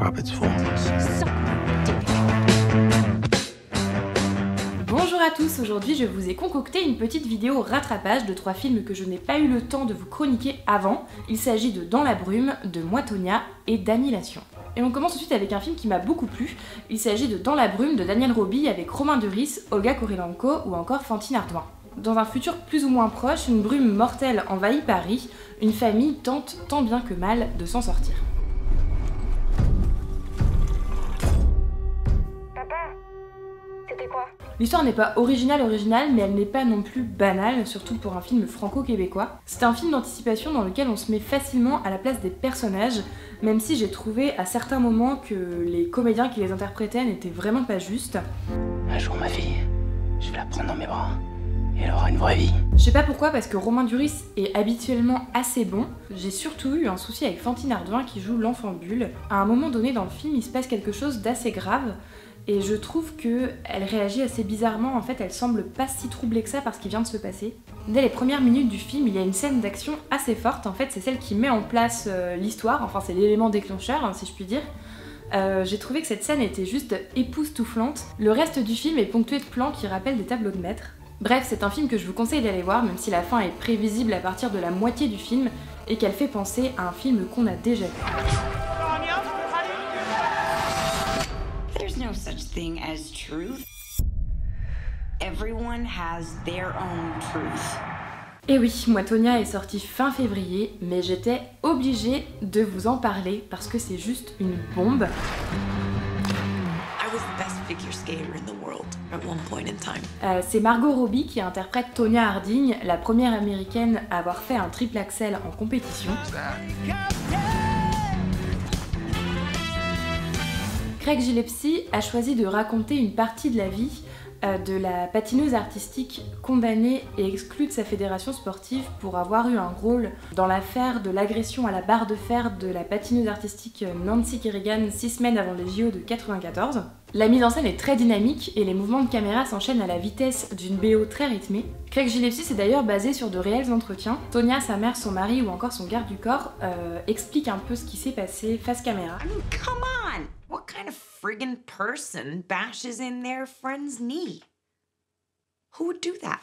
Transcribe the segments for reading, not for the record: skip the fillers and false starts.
scrub its form. Bonjour à tous, aujourd'hui je vous ai concocté une petite vidéo rattrapage de 3 films que je n'ai pas eu le temps de vous chroniquer avant. Il s'agit de Dans la brume, de Moi, Tonya et d'Annihilation. Et on commence tout de suite avec un film qui m'a beaucoup plu. Il s'agit de Dans la brume de Daniel Roby avec Romain Duris, Olga Kurylenko ou encore Fantine Ardouin. Dans un futur plus ou moins proche, une brume mortelle envahit Paris. Une famille tente tant bien que mal de s'en sortir. C'était quoi? L'histoire n'est pas originale, mais elle n'est pas non plus banale, surtout pour un film franco-québécois. C'est un film d'anticipation dans lequel on se met facilement à la place des personnages, même si j'ai trouvé à certains moments que les comédiens qui les interprétaient n'étaient vraiment pas justes. Un jour, ma fille, je vais la prendre dans mes bras. Et elle aura une vraie vie. Je sais pas pourquoi, parce que Romain Duris est habituellement assez bon. J'ai surtout eu un souci avec Fantine Ardouin qui joue l'enfant bulle. À un moment donné dans le film, il se passe quelque chose d'assez grave. Et je trouve qu'elle réagit assez bizarrement, en fait elle semble pas si troublée que ça par ce qui vient de se passer. Dès les premières minutes du film, il y a une scène d'action assez forte, en fait c'est celle qui met en place l'histoire, enfin c'est l'élément déclencheur, hein, si je puis dire. J'ai trouvé que cette scène était juste époustouflante. Le reste du film est ponctué de plans qui rappellent des tableaux de maître. Bref, c'est un film que je vous conseille d'aller voir, même si la fin est prévisible à partir de la moitié du film et qu'elle fait penser à un film qu'on a déjà vu. There's no such thing as truth. Everyone has their own truth. Et oui, Moi, Tonya est sorti fin février, mais j'étais obligée de vous en parler parce que c'est juste une bombe. C'est Margot Robbie qui interprète Tonya Harding, la première américaine à avoir fait un triple axel en compétition. Craig Gillespie a choisi de raconter une partie de la vie de la patineuse artistique condamnée et exclue de sa fédération sportive pour avoir eu un rôle dans l'affaire de l'agression à la barre de fer de la patineuse artistique Nancy Kerrigan 6 semaines avant les JO de 94. La mise en scène est très dynamique et les mouvements de caméra s'enchaînent à la vitesse d'une BO très rythmée. Craig Gillespie s'est d'ailleurs basé sur de réels entretiens. Tonya, sa mère, son mari ou encore son garde du corps expliquent un peu ce qui s'est passé face caméra. I mean, come on! What kind of friggin' person bashes in their friend's knee? Who would do that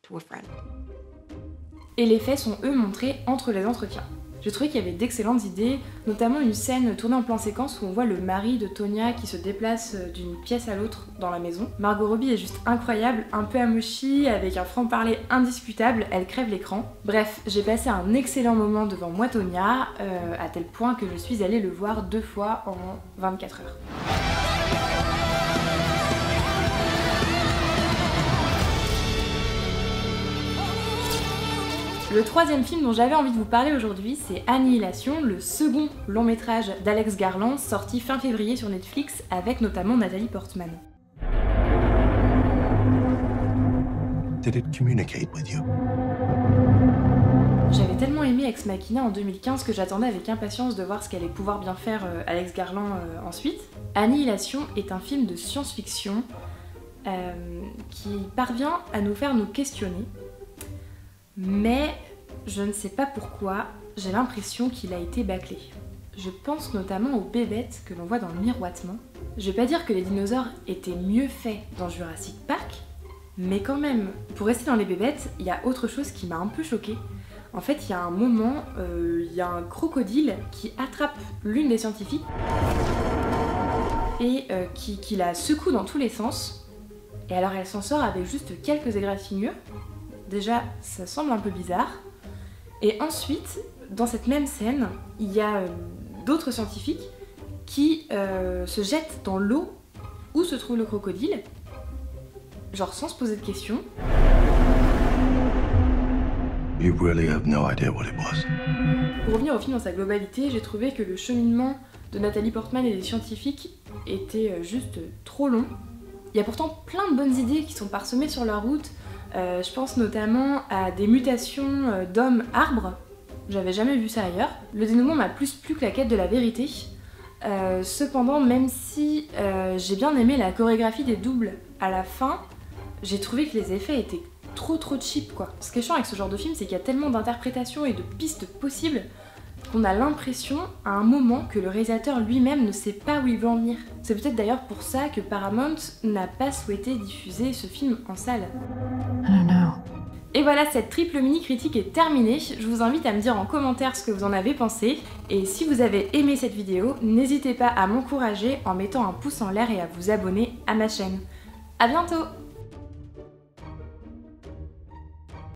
to a friend? Et les faits sont eux montrés entre les entretiens. J'ai trouvé qu'il y avait d'excellentes idées, notamment une scène tournée en plan séquence où on voit le mari de Tonya qui se déplace d'une pièce à l'autre dans la maison. Margot Robbie est juste incroyable, un peu amochie, avec un franc-parler indiscutable, elle crève l'écran. Bref, j'ai passé un excellent moment devant Moi, Tonya, à tel point que je suis allée le voir 2 fois en 24 heures. Le troisième film dont j'avais envie de vous parler aujourd'hui, c'est Annihilation, le second long métrage d'Alex Garland, sorti fin février sur Netflix avec notamment Nathalie Portman. Did it communicate with you? J'avais tellement aimé Ex Machina en 2015 que j'attendais avec impatience de voir ce qu'allait pouvoir bien faire Alex Garland ensuite. Annihilation est un film de science-fiction qui parvient à nous faire nous questionner. Mais je ne sais pas pourquoi, j'ai l'impression qu'il a été bâclé. Je pense notamment aux bébêtes que l'on voit dans le miroitement. Je vais pas dire que les dinosaures étaient mieux faits dans Jurassic Park, mais quand même, pour rester dans les bébêtes, il y a autre chose qui m'a un peu choquée. En fait, il y a un moment, il y a un crocodile qui attrape l'une des scientifiques et qui la secoue dans tous les sens. Et alors elle s'en sort avec juste quelques égratignures. Déjà, ça semble un peu bizarre. Et ensuite, dans cette même scène, il y a d'autres scientifiques qui se jettent dans l'eau où se trouve le crocodile, genre sans se poser de questions. You really have no idea what it was. Pour revenir au film dans sa globalité, j'ai trouvé que le cheminement de Nathalie Portman et des scientifiques était juste trop long. Il y a pourtant plein de bonnes idées qui sont parsemées sur leur route. Je pense notamment à des mutations d'hommes-arbres. J'avais jamais vu ça ailleurs. Le dénouement m'a plus plu que la quête de la vérité. Cependant, même si j'ai bien aimé la chorégraphie des doubles à la fin, j'ai trouvé que les effets étaient trop cheap quoi. Ce qui est chiant avec ce genre de film, c'est qu'il y a tellement d'interprétations et de pistes possibles qu'on a l'impression à un moment que le réalisateur lui-même ne sait pas où il veut en venir. C'est peut-être d'ailleurs pour ça que Paramount n'a pas souhaité diffuser ce film en salle. I don't know. Et voilà, cette triple mini-critique est terminée. Je vous invite à me dire en commentaire ce que vous en avez pensé. Et si vous avez aimé cette vidéo, n'hésitez pas à m'encourager en mettant un pouce en l'air et à vous abonner à ma chaîne. À bientôt!